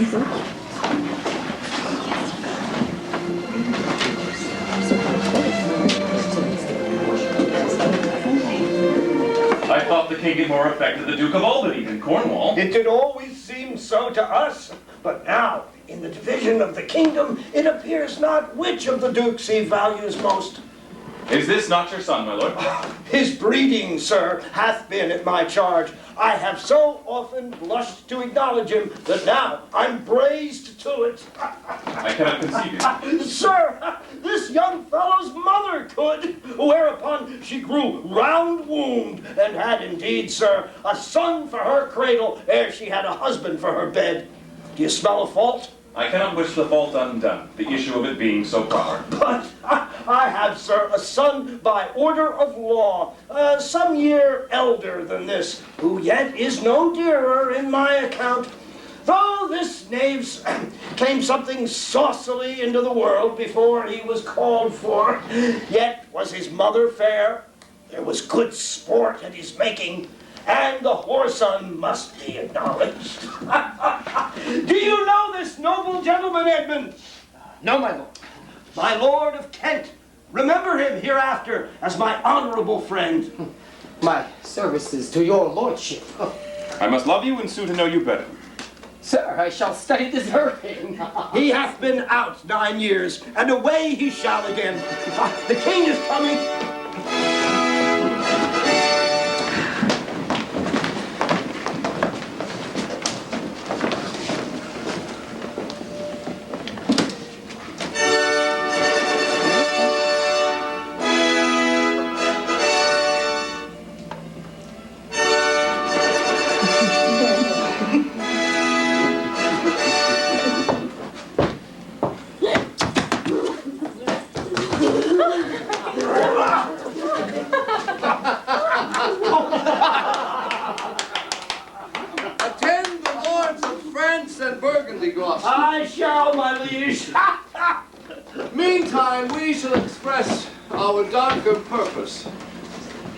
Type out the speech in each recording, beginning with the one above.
I thought the king had more affected the Duke of Albany than Cornwall. It did always seem so to us, but now, in the division of the kingdom, it appears not which of the dukes he values most. Is this not your son, my lord? His breeding, sir, hath been at my charge. I have so often blushed to acknowledge him that now I'm braced to it. I cannot conceive it. Sir, this young fellow's mother could, whereupon she grew round-wombed, and had indeed, sir, a son for her cradle ere she had a husband for her bed. Do you smell a fault? I cannot wish the fault undone, the issue of it being so proper. But I have, sir, a son by order of law, some year elder than this, who yet is no dearer in my account. Though this knave's came something saucily into the world before he was called for, yet was his mother fair, there was good sport at his making, and the whoreson must be acknowledged. Do you know this noble gentleman, Edmund? No, my lord. My lord of Kent. Remember him hereafter as my honorable friend. My services to your lordship. I must love you and soon to know you better. Sir, I shall study deserving. He hath been out 9 years, and away he shall again. The king is coming. I shall, my liege. Meantime, we shall express our darker purpose.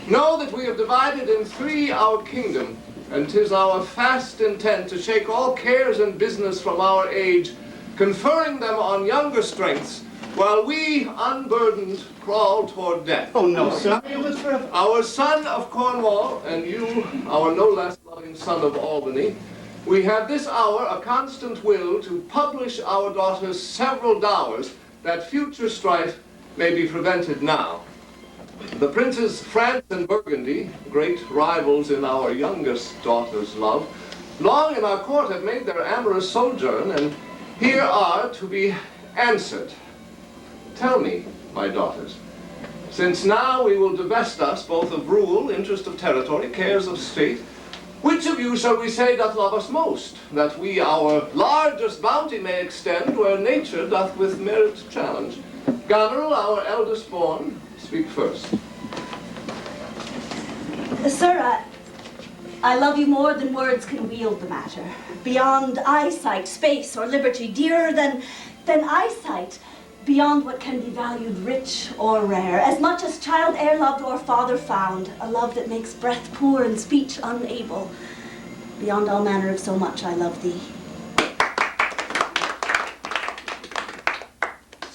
Know that we have divided in 3 our kingdom, and 'tis our fast intent to shake all cares and business from our age, conferring them on younger strengths, while we, unburdened, crawl toward death. Oh, no, sir. Our son of Cornwall, and you, our no less loving son of Albany, we have this hour a constant will to publish our daughter's several dowers, that future strife may be prevented now. The princes France and Burgundy, great rivals in our youngest daughter's love, long in our court have made their amorous sojourn, and here are to be answered. Tell me, my daughters, since now we will divest us both of rule, interest of territory, cares of state, which of you shall we say doth love us most, that we our largest bounty may extend where nature doth with merit challenge? Goneril, our eldest born, speak first. Sir, I love you more than words can wield the matter. Beyond eyesight, space, or liberty, dearer than eyesight, beyond what can be valued rich or rare, as much as child e'er loved or father found, a love that makes breath poor and speech unable. Beyond all manner of so much I love thee.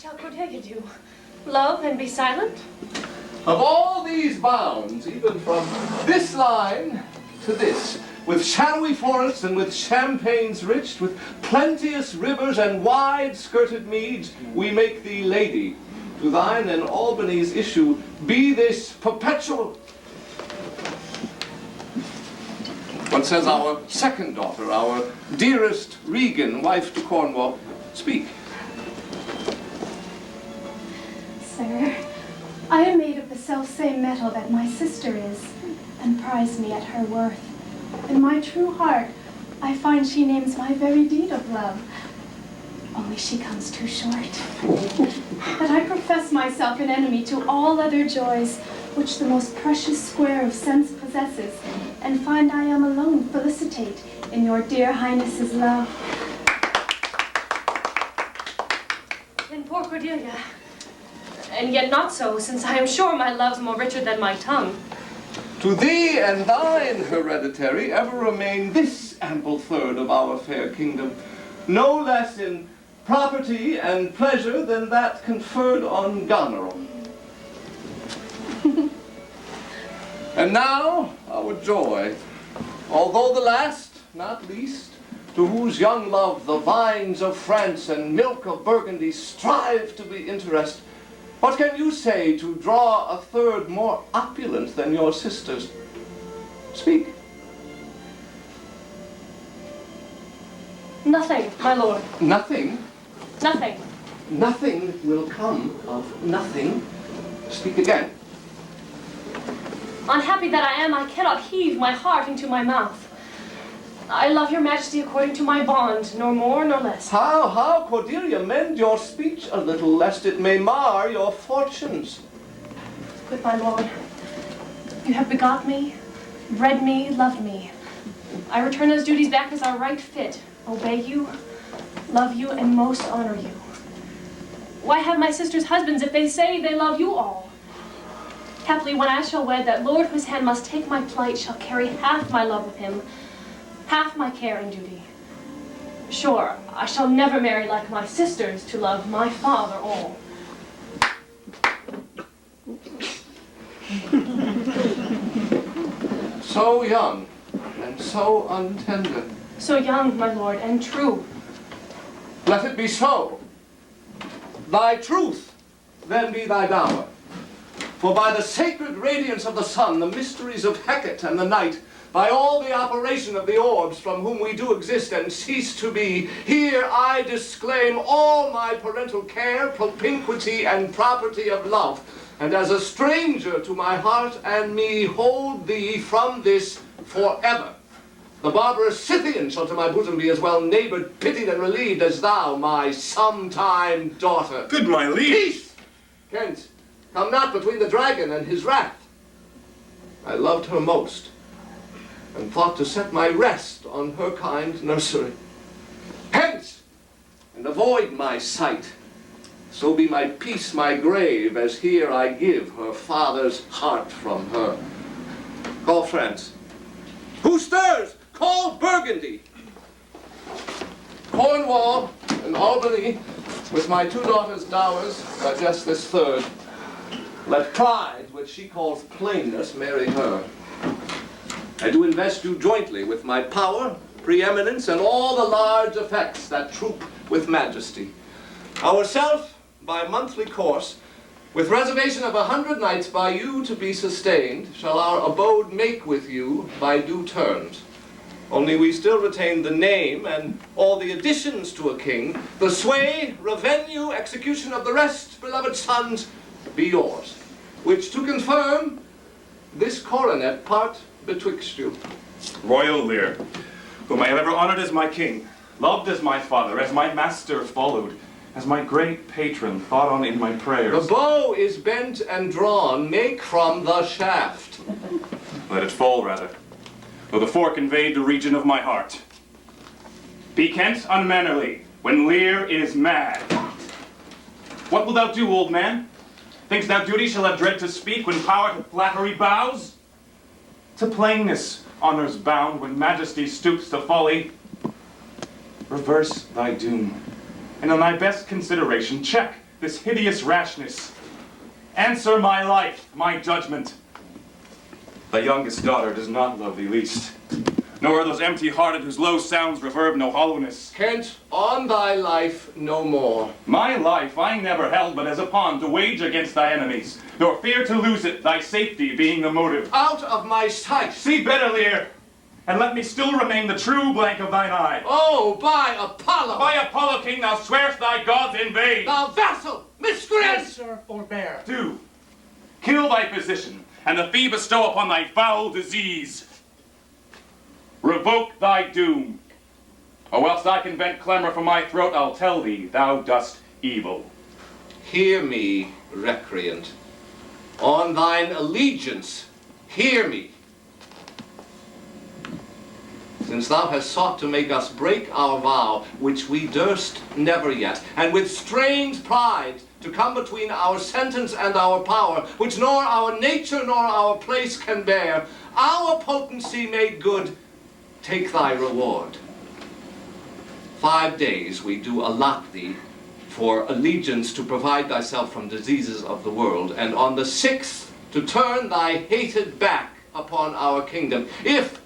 Shall Cordelia do? Love and be silent? Of all these bounds, even from this line to this, with shadowy forests and with champaigns rich, with plenteous rivers and wide-skirted meads, we make thee lady. To thine and Albany's issue be this perpetual... What says our second daughter, our dearest Regan, wife to Cornwall? Speak. Sir, I am made of the self-same metal that my sister is, and prize me at her worth. In my true heart, I find she names my very deed of love. Only she comes too short. But I profess myself an enemy to all other joys, which the most precious square of sense possesses, and find I am alone felicitate in your dear highness's love. Then poor Cordelia. And yet not so, since I am sure my love's more richer than my tongue. To thee and thine, hereditary, ever remain this ample third of our fair kingdom. no less in property and pleasure than that conferred on Goneril. And now, our joy, although the last, not least, to whose young love the vines of France and milk of Burgundy strive to be interest. What can you say to draw a third more opulent than your sisters? Speak. Nothing, my lord. Nothing? Nothing. Nothing will come of nothing. Speak again. Unhappy that I am, I cannot heave my heart into my mouth. I love your majesty according to my bond, nor more nor less. How, Cordelia, mend your speech a little, lest it may mar your fortunes. Good my lord, you have begot me, bred me, loved me. I return those duties back as are right fit, obey you, love you, and most honor you. Why have my sisters husbands if they say they love you all? Haply when I shall wed, that lord whose hand must take my plight shall carry half my love with him, half my care and duty. Sure, I shall never marry like my sisters to love my father all. So young and so untender. So young, my lord, and true. Let it be so. Thy truth then be thy dower. For by the sacred radiance of the sun, the mysteries of Hecate and the night, by all the operation of the orbs from whom we do exist and cease to be, here I disclaim all my parental care, propinquity, and property of love, and as a stranger to my heart and me, hold thee from this forever. The barbarous Scythian shall to my bosom be as well neighbored, pitied, and relieved as thou, my sometime daughter. Good my liege. Peace! Kent, come not between the dragon and his wrath. I loved her most, and thought to set my rest on her kind nursery. Hence, and avoid my sight, so be my peace my grave, as here I give her father's heart from her. Call France. Who stirs? Call Burgundy. Cornwall and Albany, with my two daughters' dowers, digest this third. Let pride, which she calls plainness, marry her. I do invest you jointly with my power, preeminence, and all the large effects that troop with majesty. Ourself, by monthly course, with reservation of 100 nights by you to be sustained, shall our abode make with you by due terms. Only we still retain the name and all the additions to a king, the sway, revenue, execution of the rest, beloved sons, be yours, which to confirm, this coronet part betwixt you. Royal Lear, whom I have ever honored as my king, loved as my father, as my master followed, as my great patron thought on in my prayers. The bow is bent and drawn, make from the shaft. Let it fall, rather, though the fork invade the region of my heart. Be Kent unmannerly, when Lear is mad. What wilt thou do, old man? Think'st thou duty shall have dread to speak, when power to flattery bows? To plainness honor's bound, when majesty stoops to folly. Reverse thy doom, and on thy best consideration check this hideous rashness. Answer my life, my judgment. Thy youngest daughter does not love thee least, nor are those empty-hearted whose low sounds reverb no hollowness. Kent, on thy life no more. My life I never held but as a pawn to wage against thy enemies, nor fear to lose it, thy safety being the motive. Out of my sight. See better, Lear, and let me still remain the true blank of thine eye. Oh, by Apollo! By Apollo, king, thou swear'st thy gods in vain. Thou vassal, miscreant! Sir, forbear. Do, kill thy physician, and the fee bestow upon thy foul disease. Revoke thy doom, or else I can vent clamor from my throat, I'll tell thee thou dost evil. Hear me, recreant. On thine allegiance, hear me. Since thou hast sought to make us break our vow, which we durst never yet, and with strange pride to come between our sentence and our power, which nor our nature nor our place can bear, our potency made good, take thy reward. 5 days we do allot thee for allegiance to provide thyself from diseases of the world, and on the 6th to turn thy hated back upon our kingdom. If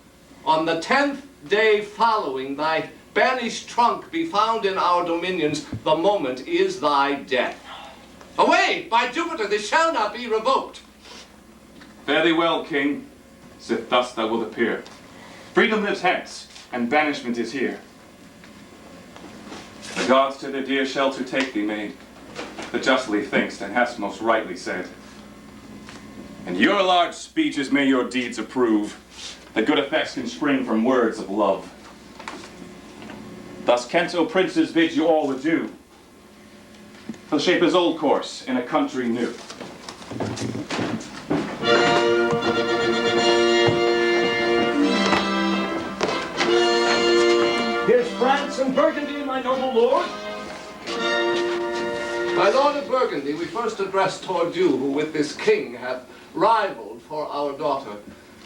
on the 10th day following thy banished trunk be found in our dominions, the moment is thy death. Away! By Jupiter, this shall not be revoked. Fare thee well, king, sith thus thou wilt appear. Freedom lives hence, and banishment is here. The gods to their dear shelter take thee, maid, that justly thinkst and hast most rightly said. And your large speeches may your deeds approve, that good effects can spring from words of love. Thus Kent, O princes, bids you all adieu. He'll shape his old course in a country new. Here's France and Burgundy, my noble lord. My lord of Burgundy, we first address toward you, who with this king hath rivaled for our daughter.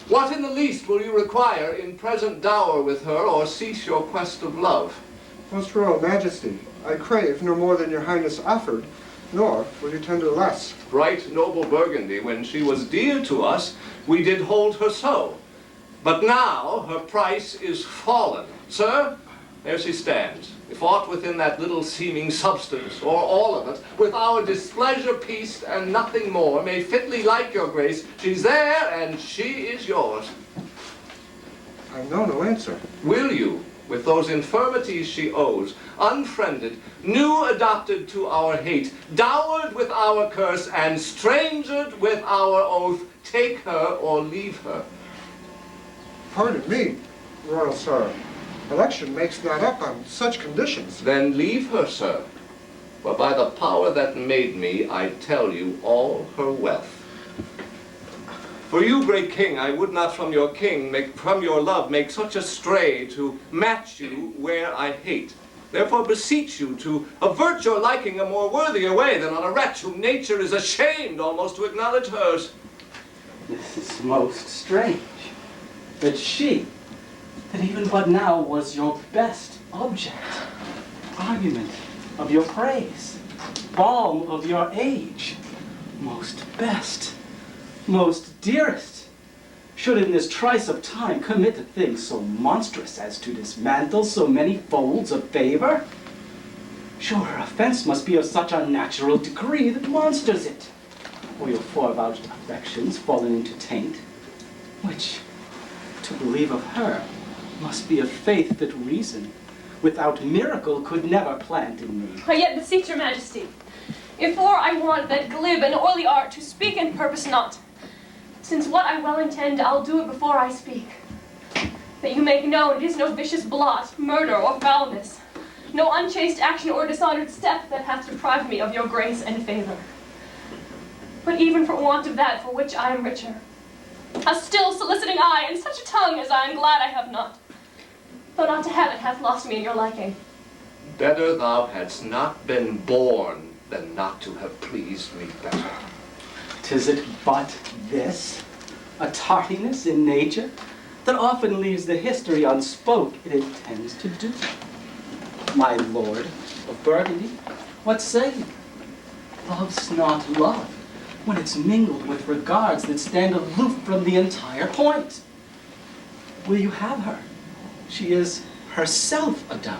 What in the least will you require in present dower with her, or cease your quest of love? Most royal majesty, I crave no more than your highness offered, nor will you tender less. Right noble Burgundy, when she was dear to us, we did hold her so. But now her price is fallen. Sir, there she stands. If aught within that little seeming substance, or all of it, with our displeasure pieced and nothing more, may fitly like your grace, she's there and she is yours. I know no answer. Will you, with those infirmities she owes, unfriended, new adopted to our hate, dowered with our curse, and strangered with our oath, take her or leave her? Pardon me, royal sir. Election makes not up on such conditions. Then leave her, sir. For by the power that made me, I tell you all her wealth. For you, great king, I would not from your love make such a stray to match you where I hate. Therefore beseech you to avert your liking a more worthier way than on a wretch whom nature is ashamed almost to acknowledge hers. This is most strange, that she, that even but now was your best object, argument of your praise, balm of your age, most best, most dearest, should in this trice of time commit a thing so monstrous as to dismantle so many folds of favor? Sure, her offense must be of such unnatural degree that monsters it, or your forevouched affections fallen into taint, which, to believe of her, must be a faith that reason, without miracle, could never plant in me. I yet beseech your majesty, if or I want that glib and oily art to speak and purpose not, since what I well intend, I'll do it before I speak. That you make known it is no vicious blot, murder, or foulness, no unchaste action or dishonored step that hath deprived me of your grace and favor. But even for want of that for which I am richer, a still soliciting eye, and such a tongue as I am glad I have not, though not to have it hath lost me in your liking. Better thou hadst not been born than not to have pleased me better. 'Tis it but this, a tardiness in nature, that often leaves the history unspoke it intends to do. My lord of Burgundy, what say you? Love's not love, when it's mingled with regards that stand aloof from the entire point. Will you have her? She is herself a dowry.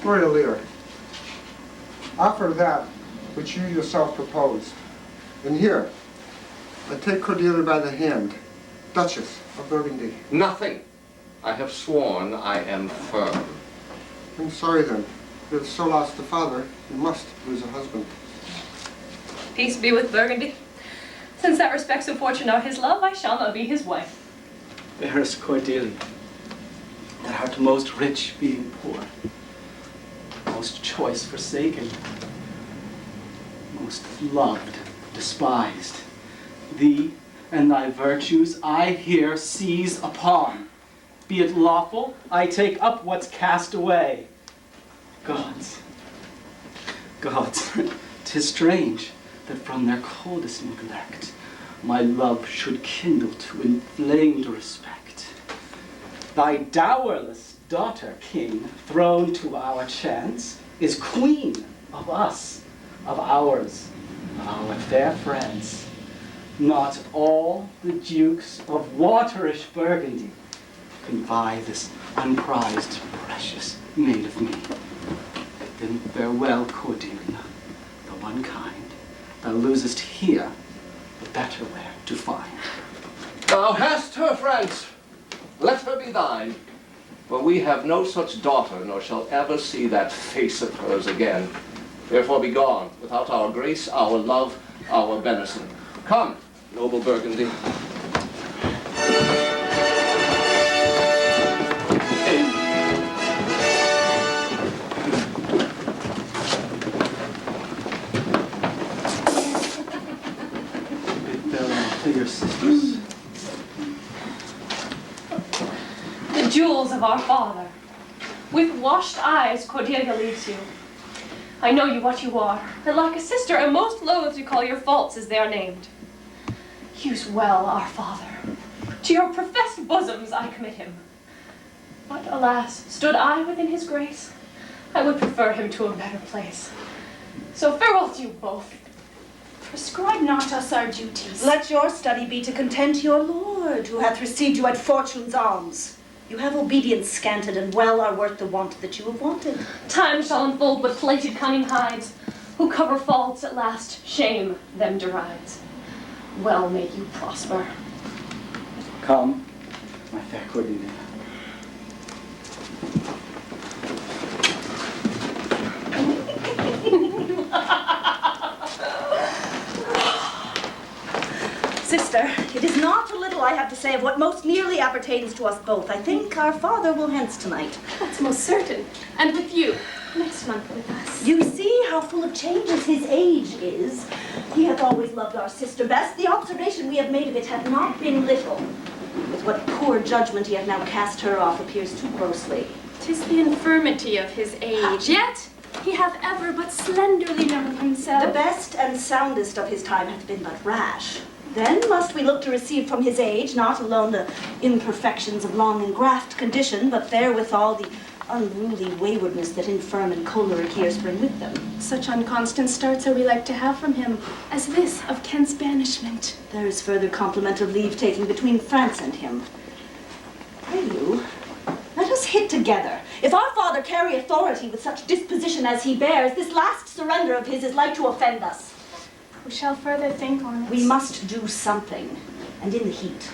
Royal Lear, offer that which you yourself proposed. And here, I take Cordelia by the hand, Duchess of Burgundy. Nothing. I have sworn I am firm. I'm sorry then. You have so lost a father, you must lose a husband. Peace be with Burgundy. Since that respects of fortune are his love, I shall not be his wife. Fairest Cordelia, that art most rich being poor, most choice forsaken, most loved despised. Thee and thy virtues I here seize upon. Be it lawful, I take up what's cast away. Gods, 'tis strange that from their coldest neglect my love should kindle to inflamed respect. Thy dowerless daughter king, thrown to our chance, is queen of us, of ours, of our fair friends. Not all the dukes of waterish Burgundy can buy this unprized, precious maid of me. Then farewell, Cordelia, the one kind thou losest here, the better where to find. Thou hast her, France. Let her be thine. For we have no such daughter, nor shall ever see that face of hers again. Therefore be gone, without our grace, our love, our benison. Come, noble Burgundy. Bid farewell to your sisters. The jewels of our father. With washed eyes, Cordelia leaves you. I know you what you are, and like a sister am most loath to call your faults as they are named. Use well our father. To your professed bosoms I commit him. But alas, stood I within his grace, I would prefer him to a better place. So farewell to you both. Prescribe not us our duties. Let your study be to content your lord, who hath received you at fortune's alms. You have obedience scanted, and well are worth the want that you have wanted. Time shall unfold with plated cunning hides, who cover faults at last, shame them derides. Well may you prosper. Come, my fair Cordelia. Sister, it is not a little I have to say of what most nearly appertains to us both. I think our father will hence tonight. That's most certain. And with you, next month with us. You see how full of changes his age is. He hath always loved our sister best. The observation we have made of it hath not been little. With what poor judgment he hath now cast her off appears too grossly. 'Tis the infirmity of his age. Yet he hath ever but slenderly known himself. The best and soundest of his time hath been but rash. Then must we look to receive from his age not alone the imperfections of long engraft condition, but therewithal the unruly waywardness that infirm and choleric years bring with them. Such unconstant starts are we like to have from him, as this of Kent's banishment. There is further compliment of leave-taking between France and him. Pray you, let us hit together. If our father carry authority with such disposition as he bears, this last surrender of his is like to offend us. We shall further think on it. We must do something, and in the heat.